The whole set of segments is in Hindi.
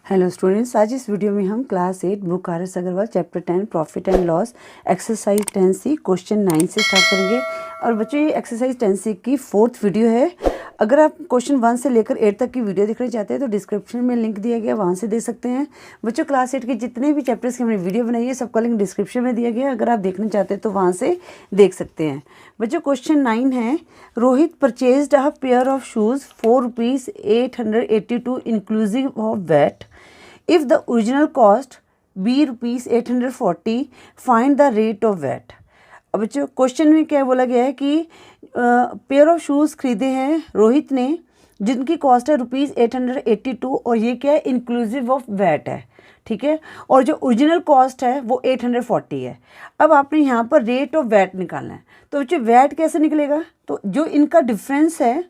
हेलो स्टूडेंट्स, आज इस वीडियो में हम class 8 book R S Aggarwal chapter 10 profit and loss exercise 10C question 9 से स्टार्ट करेंगे। और बच्चों ये एक्सरसाइज 10C की 4th वीडियो है। अगर आप क्वेश्चन 1 से लेकर 8 तक की वीडियो देखना चाहते हैं तो डिस्क्रिप्शन में लिंक दिया गया, वहाँ से देख सकते हैं। बच्चों क्लास 8 के जितने भी चैप्टर्स की हमने वीडियो बनाई है सबका लिंक डिस्क्रिप्शन में दिया गया है, अगर आप देखना चाहते हैं तो वहाँ से देख सकते हैं। बच्चों क्वेश्चन 9 है, Rohit purchased a pair of shoes for ₹882 inclusive of VAT. If the original cost be ₹840, find the rate of VAT। अब बच्चों क्वेश्चन में क्या बोला गया है कि पेयर ऑफ शूज़ खरीदे हैं रोहित ने, जिनकी कॉस्ट है ₹882 और ये क्या है, इंक्लूसिव ऑफ वैट है, ठीक है। और जो ओरिजिनल कॉस्ट है वो 840 है। अब आपने यहाँ पर रेट ऑफ वैट निकालना है, तो बच्चों वैट कैसे निकलेगा, तो जो इनका डिफरेंस है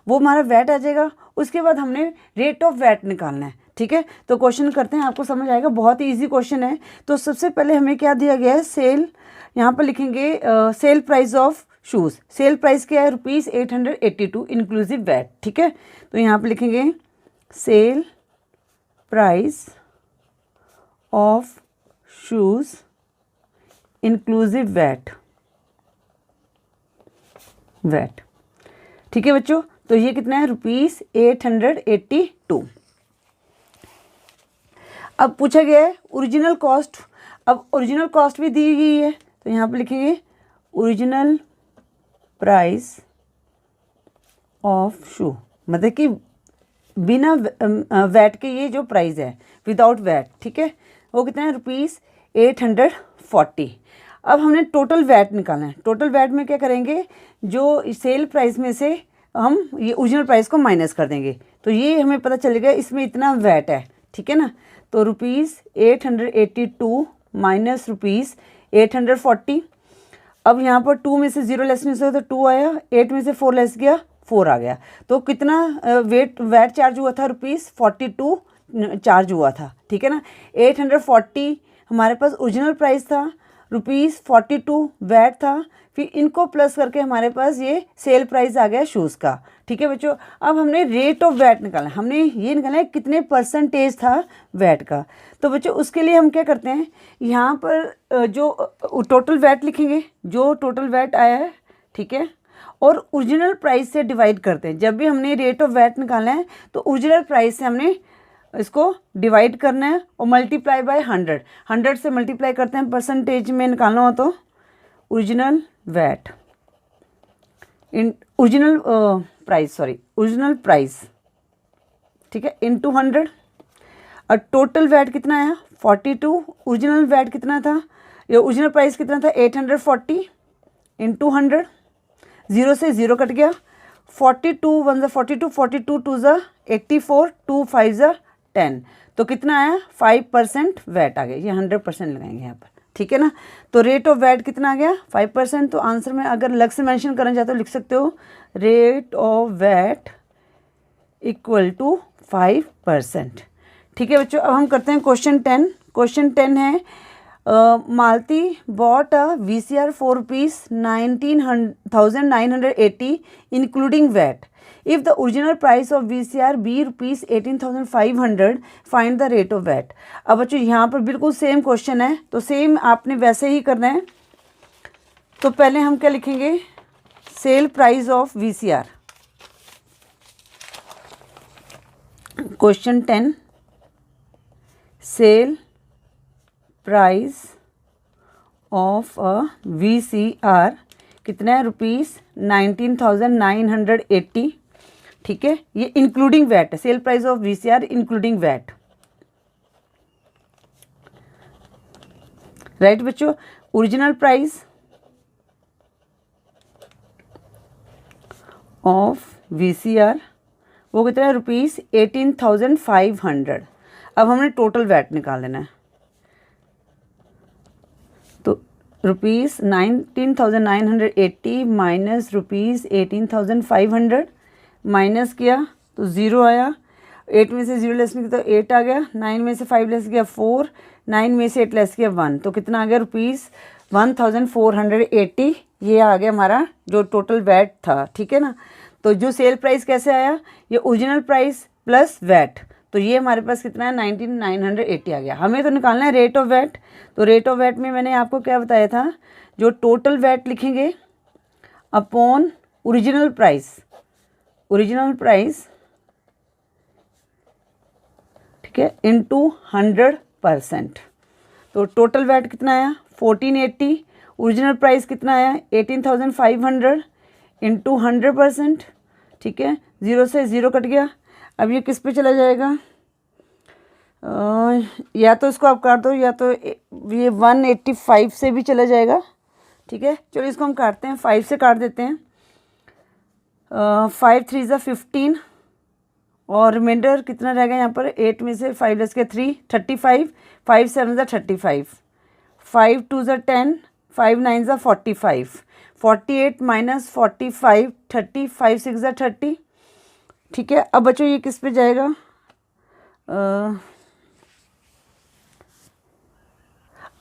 वो हमारा वैट आ जाएगा। उसके बाद हमने रेट ऑफ वैट निकालना है, ठीक है। तो क्वेश्चन करते हैं, आपको समझ आएगा, बहुत ही इजी क्वेश्चन है। तो सबसे पहले हमें क्या दिया गया है, सेल, यहाँ पर लिखेंगे sale price of shoes. Sale price क्या है, ₹882 इंक्लूसिव वैट, ठीक है। तो यहाँ पर लिखेंगे sale price of shoes inclusive VAT, ठीक है बच्चों। तो ये कितना है, ₹882। अब पूछा गया है ओरिजिनल कॉस्ट। अब ओरिजिनल कॉस्ट भी दी गई है, तो यहाँ पे लिखेंगे ओरिजिनल प्राइस ऑफ शू, मतलब कि बिना वैट के ये जो प्राइस है, विदाउट वैट, ठीक है, वो कितना है, ₹840। अब हमने टोटल वैट निकालना है। टोटल वैट में क्या करेंगे, जो सेल प्राइस में से हम ये ओरिजिनल प्राइस को माइनस कर देंगे, तो ये हमें पता चलेगा इसमें इतना वैट है, ठीक है ना। तो ₹882 माइनस ₹840। अब यहाँ पर 2 में से 0 लेस नहीं हो तो 2 आया, 8 में से 4 लेस गया, 4 आ गया। तो कितना वैट चार्ज हुआ था, ₹42 चार्ज हुआ था, ठीक है ना। 840 हमारे पास ओरिजिनल प्राइस था, ₹42 वैट था, फिर इनको प्लस करके हमारे पास ये सेल प्राइस आ गया शूज़ का, ठीक है बच्चों। अब हमने रेट ऑफ वैट निकालना है, हमने ये निकालना है कितने परसेंटेज था वैट का। तो बच्चों उसके लिए हम क्या करते हैं, यहाँ पर जो टोटल वैट लिखेंगे, जो टोटल वैट आया है, ठीक है, और ओरिजिनल प्राइस से डिवाइड करते हैं। जब भी हमने रेट ऑफ वैट निकालना है तो ओरिजिनल प्राइस से हमने इसको डिवाइड करना है और मल्टीप्लाई बाय 100। 100 से मल्टीप्लाई करते हैं, परसेंटेज में निकालना हो तो original VAT in original price, ठीक है, इनटू 100। और टोटल वैट कितना आया, 42। ओरिजिनल वैट कितना था, ये ओरिजिनल प्राइस कितना था, 840 इंटू 100। 0 से 0 कट गया, 42 1 ज़ा 42, 42 2 ज़ा 84, 2 5 ज़ा 10। तो कितना आया, 5% वैट आ गया। ये 100% लगाएंगे यहाँ पर, ठीक है ना। तो रेट ऑफ वैट कितना आ गया, 5%। तो आंसर में अगर अलग से मेंशन करना चाहते हो लिख सकते हो rate of VAT equal to 5%, ठीक है बच्चों। अब हम करते हैं क्वेश्चन 10। क्वेश्चन 10 है, Malati bought a VCR for ₹19,980 including VAT. If the original price of VCR be ₹18,500, find the rate of VAT। अब बच्चों यहाँ पर बिल्कुल सेम क्वेश्चन है, तो सेम आपने वैसे ही करना है। तो पहले हम क्या लिखेंगे, sale price of VCR। Question 10, sale price of a VCR कितना है, ₹19,980, ठीक है। ये इंक्लूडिंग वैट है, sale price of VCR including VAT, right बच्चों। ओरिजिनल प्राइस ऑफ VCR वो कितना है, ₹18,500। अब हमने टोटल वैट निकाल लेना है, तो ₹19,980 माइनस ₹18,500, माइनस किया तो 0 आया। 8 में से 0 लेस किया तो 8 आ गया। 9 में से 5 लेस किया 4, 9 में से 8 लेस किया 1, तो कितना आ गया, ₹1480। ये आ गया हमारा जो टोटल वैट था, ठीक है ना। तो जो सेल प्राइस कैसे आया, ये ओरिजिनल प्राइस प्लस वैट, तो ये हमारे पास कितना है 19,980 आ गया। हमें तो निकालना है रेट ऑफ वैट। तो रेट ऑफ वैट में मैंने आपको क्या बताया था, जो टोटल वैट लिखेंगे अपॉन ओरिजिनल प्राइस, ठीक है, इनटू 100%। तो टोटल वैट कितना आया 1480, ओरिजिनल प्राइस कितना आया 18,500 इंटू 100%, ठीक है, 0 से 0 कट गया। अब ये किस पे चला जाएगा, या तो इसको आप काट दो या तो ये 185 से भी चला जाएगा, ठीक है। चलो इसको हम काटते हैं, 5 से काट देते हैं। 5 3 ज़ा 15 और रिमाइंडर कितना रहेगा यहाँ पर, 8 में से 5 लेस के 3 35, 5 7 ज़ा 35, 5 2 ज़ा 10, 5 9 ज़ा 45, 48 माइनस 45 30, 5 6 ज़ा 30, ठीक है। अब बच्चों ये किस पे जाएगा,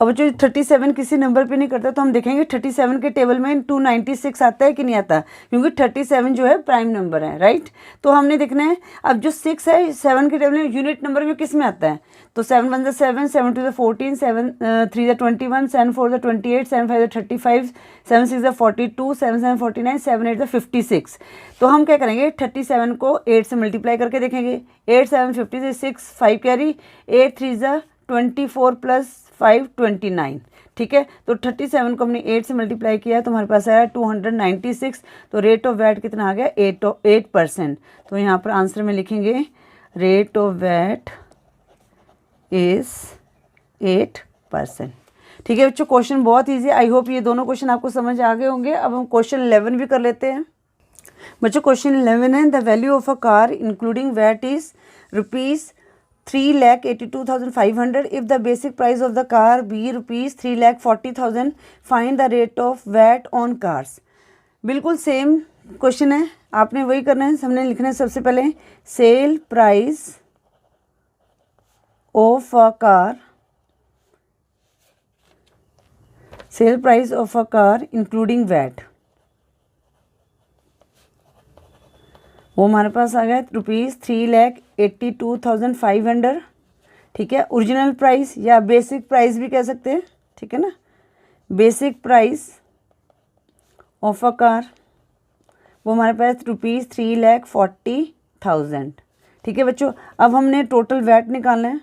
अब जो 37 किसी नंबर पे नहीं करता तो हम देखेंगे 37 के टेबल में 296 आता है कि नहीं आता, क्योंकि 37 जो है प्राइम नंबर है, राइट। तो हमने देखना है अब जो 6 है 7 के टेबल में यूनिट नंबर में किस में आता है, तो 7 1 ज़ा 7, 7 2 ज़ा 14, 7 3 ज़ा 21, 7 4 ज़ा 28, 7 5 ज़ा 35, 7 6 ज़ा 42, 7 7 49, 7 8 ज़ा 56। तो हम क्या करेंगे 37 को 8 से मल्टीप्लाई करके देखेंगे, 8 7 56, 5 कैरी, 8 3 ज़ा 24 प्लस 5 29, ठीक है। तो 37 को हमने 8 से मल्टीप्लाई किया तो हमारे पास आया 296। तो रेट ऑफ वैट कितना आ गया 8%। तो यहाँ पर आंसर में लिखेंगे रेट ऑफ वैट इज 8%, ठीक है बच्चों। क्वेश्चन बहुत ईजी है, आई होप ये दोनों क्वेश्चन आपको समझ आ गए होंगे। अब हम क्वेश्चन 11 भी कर लेते हैं बच्चों। क्वेश्चन 11 है, the value of a car including VAT is ₹3,82,500 if the basic price of the car be ₹3,40,000, find the rate of VAT on cars। बिल्कुल सेम क्वेश्चन है, आपने वही करना है। हमने लिखना है सबसे पहले sale price of a car including VAT, वो हमारे पास आ गया ₹3,82,500, ठीक है। ओरिजिनल प्राइस या बेसिक प्राइस भी कह सकते हैं, ठीक है ना, basic price of a car वो हमारे पास ₹3,40,000, ठीक है बच्चों। अब हमने टोटल वैट निकालना है,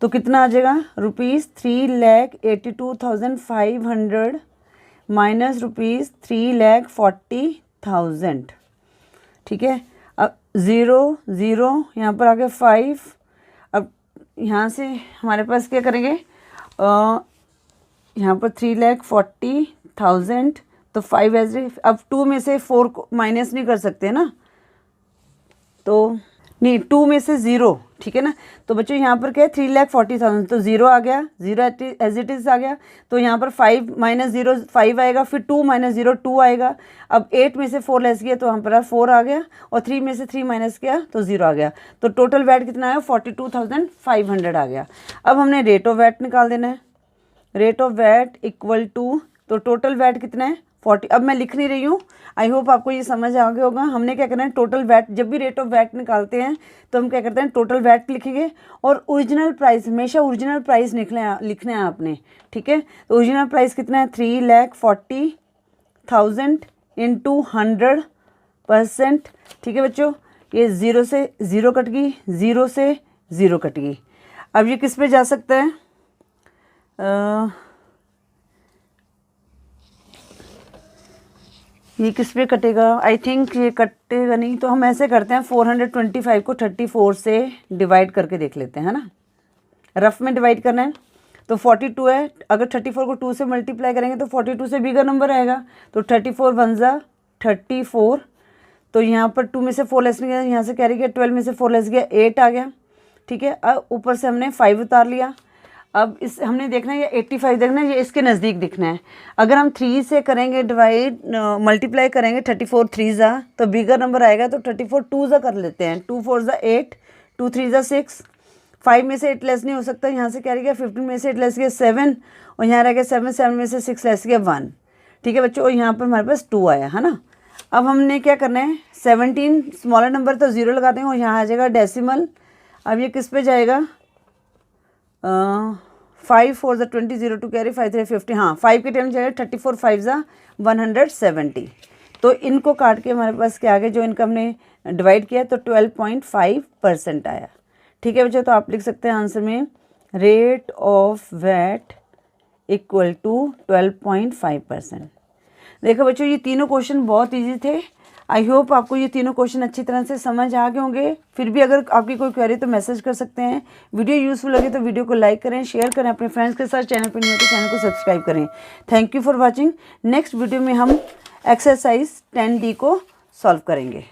तो कितना आ जाएगा ₹3,82,500 माइनस ₹3,40,000, ठीक है। अब 0 0 यहाँ पर आ गया 5। अब यहाँ से हमारे पास क्या करेंगे, यहाँ पर 3,40,000 तो 5 ऐसे, अब 2 में से 4 को माइनस नहीं कर सकते ना, तो नहीं 2 में से 0, ठीक है ना। तो बच्चों यहाँ पर क्या है 3,40,000, तो 0 आ गया, 0 एज इट इज़ आ गया। तो यहाँ पर 5 माइनस 0 5 आएगा, फिर 2 माइनस 0 2 आएगा। अब 8 में से 4 लेस किया तो यहाँ पर 4 आ गया, और 3 में से 3 माइनस किया तो 0 आ गया। तो टोटल वैट कितना आया 42,500 आ गया। अब हमने रेट ऑफ वैट निकाल देना है। Rate of VAT equal to, तो टोटल वैट कितना है 40। अब मैं लिख नहीं रही हूँ, आई होप आपको ये समझ आ गया होगा। हमने क्या करना है टोटल वैट, जब भी रेट ऑफ वैट निकालते हैं तो हम क्या करते हैं टोटल वैट लिखेंगे, और ओरिजिनल प्राइस हमेशा ओरिजिनल प्राइस लिखना है आपने, ठीक है। तो ओरिजिनल प्राइस कितना है 3,40,000 इंटू 100%, ठीक है बच्चों। ये 0 से 0 कट गई, 0 से 0 कट गई। अब ये किस पे जा सकता है, ये किस पे कटेगा, आई थिंक ये कटेगा नहीं। तो हम ऐसे करते हैं 425 को 34 से डिवाइड करके देख लेते हैं, है ना। रफ में डिवाइड करना है, तो 42 है, अगर 34 को 2 से मल्टीप्लाई करेंगे तो 42 से बिगर नंबर आएगा। तो 34 1 ज़ा 34, तो यहाँ पर 2 में से 4 लेस गया, यहाँ से कैरी किया, 12 में से 4 लेस गया 8 आ गया, ठीक है। अब ऊपर से हमने 5 उतार लिया। अब इस हमने देखना है ये 85 देखना है, ये इसके नज़दीक दिखना है। अगर हम 3 से करेंगे डिवाइड, मल्टीप्लाई करेंगे 34 3 ज़ा तो बिगर नंबर आएगा, तो 34 2 ज़ा कर लेते हैं, 2 4 ज़ा 8, 2 3 ज़ा 6, 5 में से 8 लेस नहीं हो सकता, यहाँ से क्या रह गया 15 में से 8 लेस गया 7, और यहाँ रह गया 7 7 में से 6 लेस गया 1, ठीक है बच्चों। और यहाँ पर हमारे पास 2 आया, है ना। अब हमने क्या करना है, 17 स्मॉलर नंबर तो 0 लगा देंगे और यहाँ आ जाएगा डेसिमल। अब ये किस पे जाएगा, 5 4 ज़ा 20 0 टू कैरी 5 3 50, हाँ 5 के टाइम जाएगा 34 5 ज़ा 170। तो इनको काट के हमारे पास क्या आ गया, जो इनका हमने डिवाइड किया तो 12.5% आया। ठीक है बच्चों, तो आप लिख सकते हैं आंसर में rate of VAT equal to 12.5%। देखो बच्चों, ये तीनों क्वेश्चन बहुत इजी थे। आई होप आपको ये तीनों क्वेश्चन अच्छी तरह से समझ आ गए होंगे। फिर भी अगर आपकी कोई क्वेरी तो मैसेज कर सकते हैं। वीडियो यूजफुल लगे तो वीडियो को लाइक करें, शेयर करें अपने फ्रेंड्स के साथ। चैनल पर नहीं हो तो चैनल को सब्सक्राइब करें। Thank you for watching. Next video में हम एक्सरसाइज 10D को सॉल्व करेंगे।